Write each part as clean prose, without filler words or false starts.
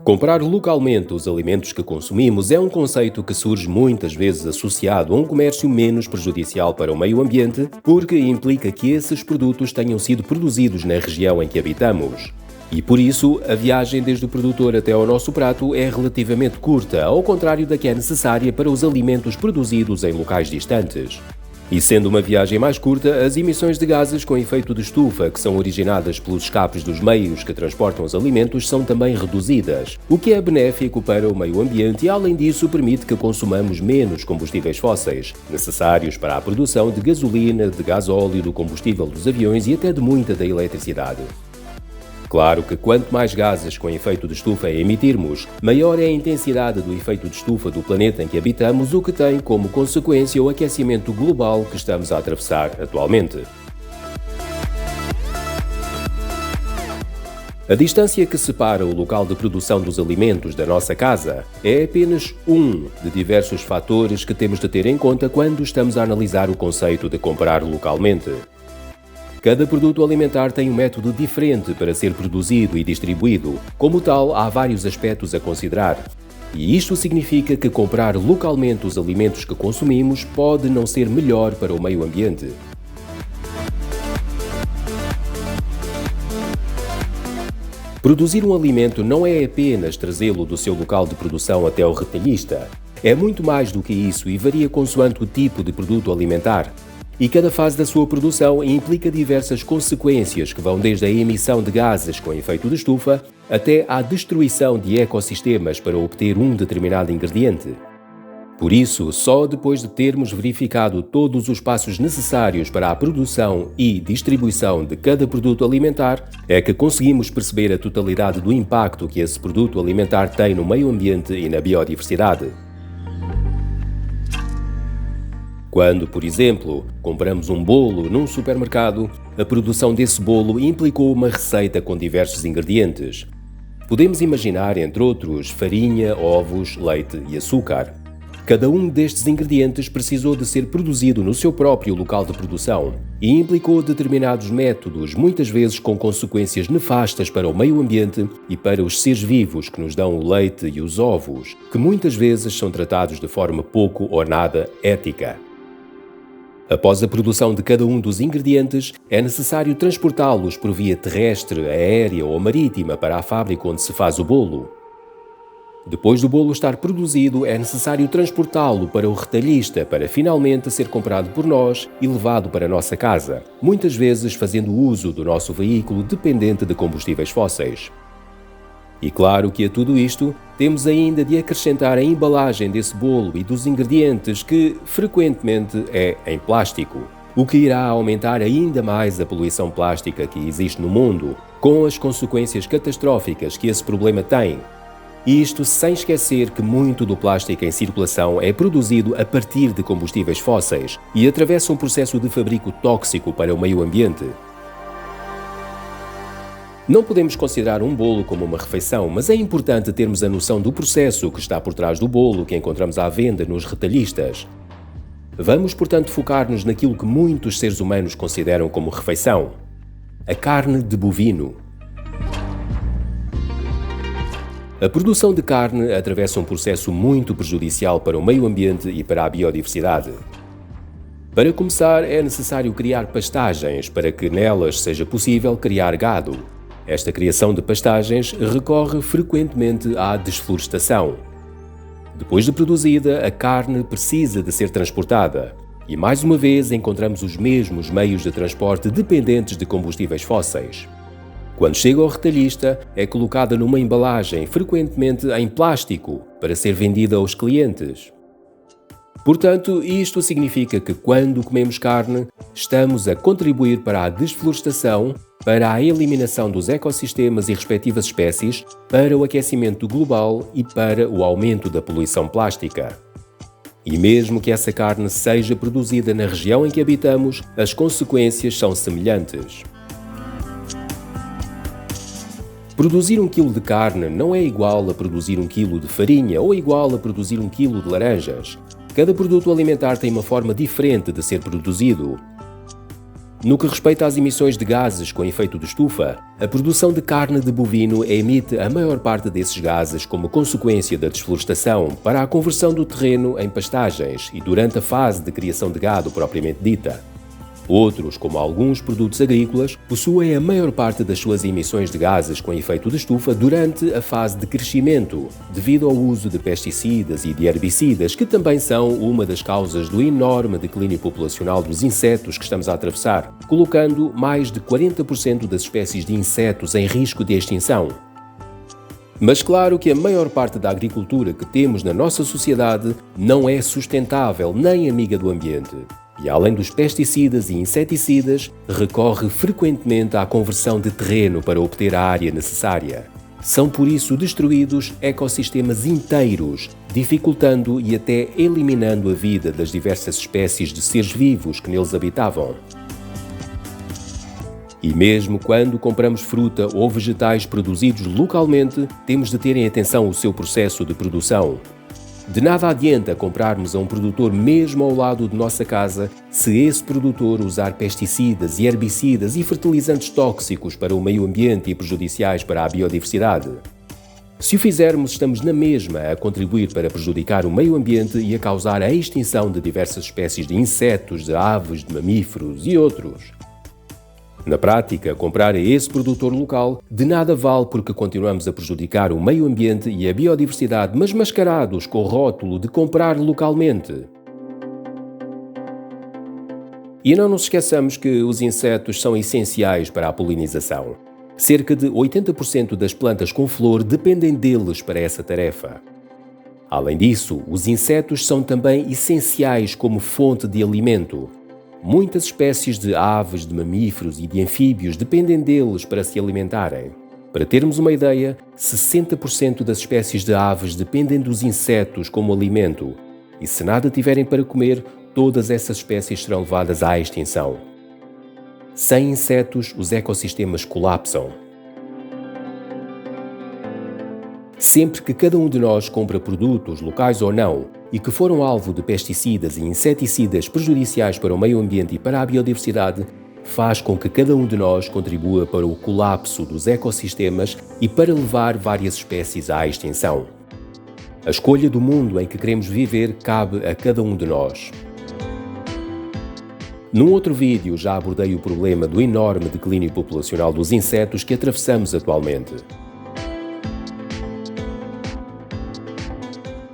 Comprar localmente os alimentos que consumimos é um conceito que surge muitas vezes associado a um comércio menos prejudicial para o meio ambiente, porque implica que esses produtos tenham sido produzidos na região em que habitamos. E por isso, a viagem desde o produtor até ao nosso prato é relativamente curta, ao contrário da que é necessária para os alimentos produzidos em locais distantes. E sendo uma viagem mais curta, as emissões de gases com efeito de estufa que são originadas pelos escapes dos meios que transportam os alimentos são também reduzidas, o que é benéfico para o meio ambiente e, além disso, permite que consumamos menos combustíveis fósseis, necessários para a produção de gasolina, de gasóleo, do combustível dos aviões e até de muita da eletricidade. Claro que quanto mais gases com efeito de estufa emitirmos, maior é a intensidade do efeito de estufa do planeta em que habitamos, o que tem como consequência o aquecimento global que estamos a atravessar atualmente. A distância que separa o local de produção dos alimentos da nossa casa é apenas um de diversos fatores que temos de ter em conta quando estamos a analisar o conceito de comprar localmente. Cada produto alimentar tem um método diferente para ser produzido e distribuído. Como tal, há vários aspectos a considerar. E isto significa que comprar localmente os alimentos que consumimos pode não ser melhor para o meio ambiente. Produzir um alimento não é apenas trazê-lo do seu local de produção até o retalhista. É muito mais do que isso e varia consoante o tipo de produto alimentar. E cada fase da sua produção implica diversas consequências que vão desde a emissão de gases com efeito de estufa até à destruição de ecossistemas para obter um determinado ingrediente. Por isso, só depois de termos verificado todos os passos necessários para a produção e distribuição de cada produto alimentar, é que conseguimos perceber a totalidade do impacto que esse produto alimentar tem no meio ambiente e na biodiversidade. Quando, por exemplo, compramos um bolo num supermercado, a produção desse bolo implicou uma receita com diversos ingredientes. Podemos imaginar, entre outros, farinha, ovos, leite e açúcar. Cada um destes ingredientes precisou de ser produzido no seu próprio local de produção e implicou determinados métodos, muitas vezes com consequências nefastas para o meio ambiente e para os seres vivos que nos dão o leite e os ovos, que muitas vezes são tratados de forma pouco ou nada ética. Após a produção de cada um dos ingredientes, é necessário transportá-los por via terrestre, aérea ou marítima para a fábrica onde se faz o bolo. Depois do bolo estar produzido, é necessário transportá-lo para o retalhista para finalmente ser comprado por nós e levado para a nossa casa, muitas vezes fazendo uso do nosso veículo dependente de combustíveis fósseis. E claro que a tudo isto, temos ainda de acrescentar a embalagem desse bolo e dos ingredientes que, frequentemente, é em plástico, o que irá aumentar ainda mais a poluição plástica que existe no mundo, com as consequências catastróficas que esse problema tem. Isto sem esquecer que muito do plástico em circulação é produzido a partir de combustíveis fósseis e atravessa um processo de fabrico tóxico para o meio ambiente. Não podemos considerar um bolo como uma refeição, mas é importante termos a noção do processo que está por trás do bolo que encontramos à venda nos retalhistas. Vamos, portanto, focar-nos naquilo que muitos seres humanos consideram como refeição: a carne de bovino. A produção de carne atravessa um processo muito prejudicial para o meio ambiente e para a biodiversidade. Para começar, é necessário criar pastagens para que nelas seja possível criar gado. Esta criação de pastagens recorre frequentemente à desflorestação. Depois de produzida, a carne precisa de ser transportada. E mais uma vez encontramos os mesmos meios de transporte dependentes de combustíveis fósseis. Quando chega ao retalhista, é colocada numa embalagem, frequentemente em plástico, para ser vendida aos clientes. Portanto, isto significa que quando comemos carne, estamos a contribuir para a desflorestação, para a eliminação dos ecossistemas e respectivas espécies, para o aquecimento global e para o aumento da poluição plástica. E mesmo que essa carne seja produzida na região em que habitamos, as consequências são semelhantes. Produzir 1 kg de carne não é igual a produzir 1 kg de farinha ou igual a produzir 1 kg de laranjas. Cada produto alimentar tem uma forma diferente de ser produzido. No que respeita às emissões de gases com efeito de estufa, a produção de carne de bovino emite a maior parte desses gases como consequência da desflorestação para a conversão do terreno em pastagens e durante a fase de criação de gado propriamente dita. Outros, como alguns produtos agrícolas, possuem a maior parte das suas emissões de gases com efeito de estufa durante a fase de crescimento, devido ao uso de pesticidas e de herbicidas, que também são uma das causas do enorme declínio populacional dos insetos que estamos a atravessar, colocando mais de 40% das espécies de insetos em risco de extinção. Mas claro que a maior parte da agricultura que temos na nossa sociedade não é sustentável nem amiga do ambiente. E além dos pesticidas e inseticidas, recorre frequentemente à conversão de terreno para obter a área necessária. São por isso destruídos ecossistemas inteiros, dificultando e até eliminando a vida das diversas espécies de seres vivos que neles habitavam. E mesmo quando compramos fruta ou vegetais produzidos localmente, temos de ter em atenção o seu processo de produção. De nada adianta comprarmos a um produtor mesmo ao lado de nossa casa se esse produtor usar pesticidas e herbicidas e fertilizantes tóxicos para o meio ambiente e prejudiciais para a biodiversidade. Se o fizermos, estamos na mesma a contribuir para prejudicar o meio ambiente e a causar a extinção de diversas espécies de insetos, de aves, de mamíferos e outros. Na prática, comprar a esse produtor local de nada vale porque continuamos a prejudicar o meio ambiente e a biodiversidade, mas mascarados com o rótulo de comprar localmente. E não nos esqueçamos que os insetos são essenciais para a polinização. Cerca de 80% das plantas com flor dependem deles para essa tarefa. Além disso, os insetos são também essenciais como fonte de alimento. Muitas espécies de aves, de mamíferos e de anfíbios dependem deles para se alimentarem. Para termos uma ideia, 60% das espécies de aves dependem dos insetos como alimento. E se nada tiverem para comer, todas essas espécies serão levadas à extinção. Sem insetos, os ecossistemas colapsam. Sempre que cada um de nós compra produtos, locais ou não, e que foram alvo de pesticidas e inseticidas prejudiciais para o meio ambiente e para a biodiversidade, faz com que cada um de nós contribua para o colapso dos ecossistemas e para levar várias espécies à extinção. A escolha do mundo em que queremos viver cabe a cada um de nós. Num outro vídeo já abordei o problema do enorme declínio populacional dos insetos que atravessamos atualmente.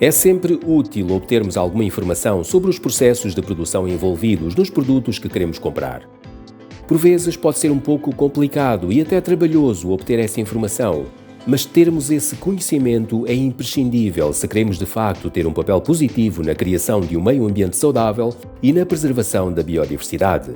É sempre útil obtermos alguma informação sobre os processos de produção envolvidos nos produtos que queremos comprar. Por vezes pode ser um pouco complicado e até trabalhoso obter essa informação, mas termos esse conhecimento é imprescindível se queremos de facto ter um papel positivo na criação de um meio ambiente saudável e na preservação da biodiversidade.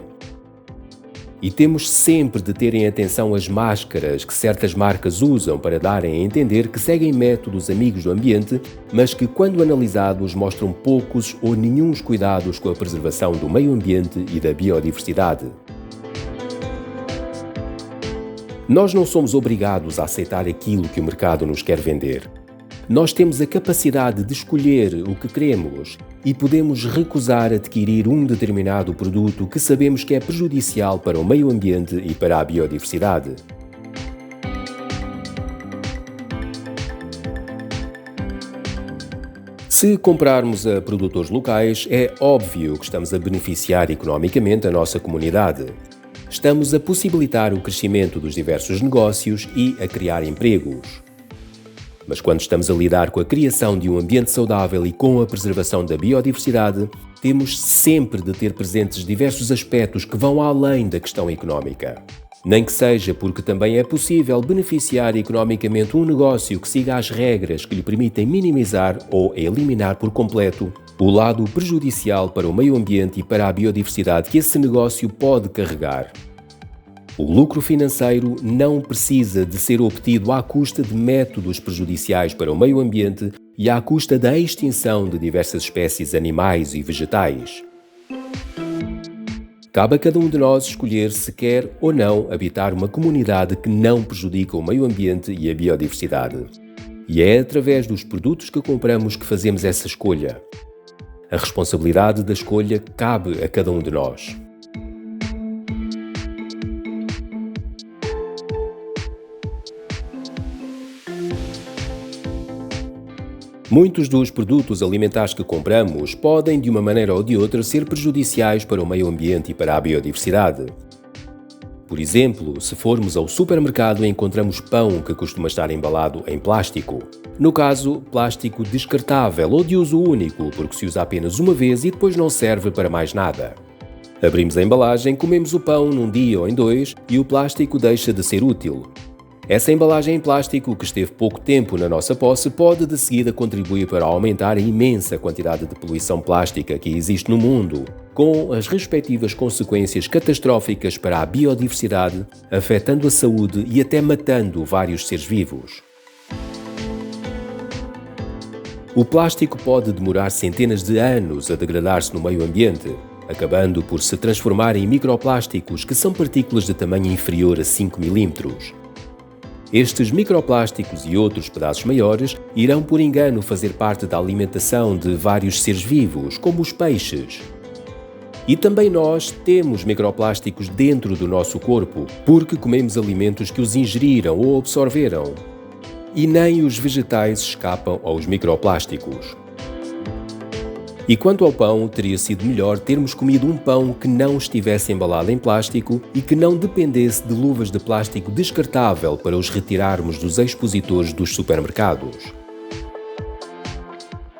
E temos sempre de ter em atenção as máscaras que certas marcas usam para darem a entender que seguem métodos amigos do ambiente, mas que, quando analisados, mostram poucos ou nenhuns cuidados com a preservação do meio ambiente e da biodiversidade. Nós não somos obrigados a aceitar aquilo que o mercado nos quer vender. Nós temos a capacidade de escolher o que queremos e podemos recusar adquirir um determinado produto que sabemos que é prejudicial para o meio ambiente e para a biodiversidade. Se comprarmos a produtores locais, é óbvio que estamos a beneficiar economicamente a nossa comunidade. Estamos a possibilitar o crescimento dos diversos negócios e a criar empregos. Mas quando estamos a lidar com a criação de um ambiente saudável e com a preservação da biodiversidade, temos sempre de ter presentes diversos aspectos que vão além da questão económica. Nem que seja porque também é possível beneficiar economicamente um negócio que siga as regras que lhe permitem minimizar ou eliminar por completo o lado prejudicial para o meio ambiente e para a biodiversidade que esse negócio pode carregar. O lucro financeiro não precisa de ser obtido à custa de métodos prejudiciais para o meio ambiente e à custa da extinção de diversas espécies animais e vegetais. Cabe a cada um de nós escolher se quer ou não habitar uma comunidade que não prejudica o meio ambiente e a biodiversidade. E é através dos produtos que compramos que fazemos essa escolha. A responsabilidade da escolha cabe a cada um de nós. Muitos dos produtos alimentares que compramos podem, de uma maneira ou de outra, ser prejudiciais para o meio ambiente e para a biodiversidade. Por exemplo, se formos ao supermercado e encontramos pão que costuma estar embalado em plástico. No caso, plástico descartável ou de uso único, porque se usa apenas uma vez e depois não serve para mais nada. Abrimos a embalagem, comemos o pão num dia ou em dois e o plástico deixa de ser útil. Essa embalagem em plástico, que esteve pouco tempo na nossa posse, pode de seguida contribuir para aumentar a imensa quantidade de poluição plástica que existe no mundo, com as respectivas consequências catastróficas para a biodiversidade, afetando a saúde e até matando vários seres vivos. O plástico pode demorar centenas de anos a degradar-se no meio ambiente, acabando por se transformar em microplásticos, que são partículas de tamanho inferior a 5 milímetros. Estes microplásticos e outros pedaços maiores irão por engano fazer parte da alimentação de vários seres vivos, como os peixes. E também nós temos microplásticos dentro do nosso corpo, porque comemos alimentos que os ingeriram ou absorveram. E nem os vegetais escapam aos microplásticos. E quanto ao pão, teria sido melhor termos comido um pão que não estivesse embalado em plástico e que não dependesse de luvas de plástico descartável para os retirarmos dos expositores dos supermercados.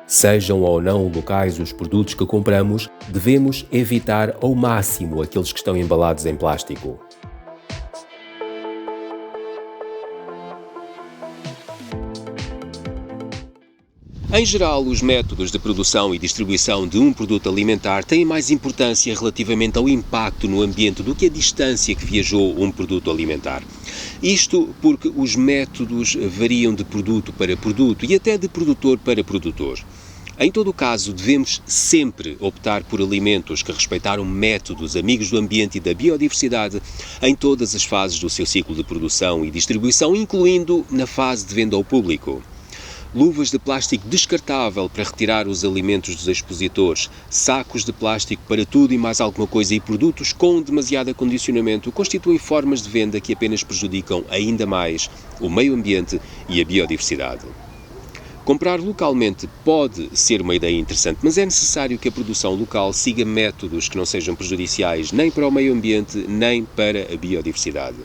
Sejam ou não locais os produtos que compramos, devemos evitar ao máximo aqueles que estão embalados em plástico. Em geral, os métodos de produção e distribuição de um produto alimentar têm mais importância relativamente ao impacto no ambiente do que a distância que viajou um produto alimentar. Isto porque os métodos variam de produto para produto e até de produtor para produtor. Em todo o caso, devemos sempre optar por alimentos que respeitaram métodos amigos do ambiente e da biodiversidade em todas as fases do seu ciclo de produção e distribuição, incluindo na fase de venda ao público. Luvas de plástico descartável para retirar os alimentos dos expositores, sacos de plástico para tudo e mais alguma coisa e produtos com demasiado acondicionamento constituem formas de venda que apenas prejudicam ainda mais o meio ambiente e a biodiversidade. Comprar localmente pode ser uma ideia interessante, mas é necessário que a produção local siga métodos que não sejam prejudiciais nem para o meio ambiente nem para a biodiversidade.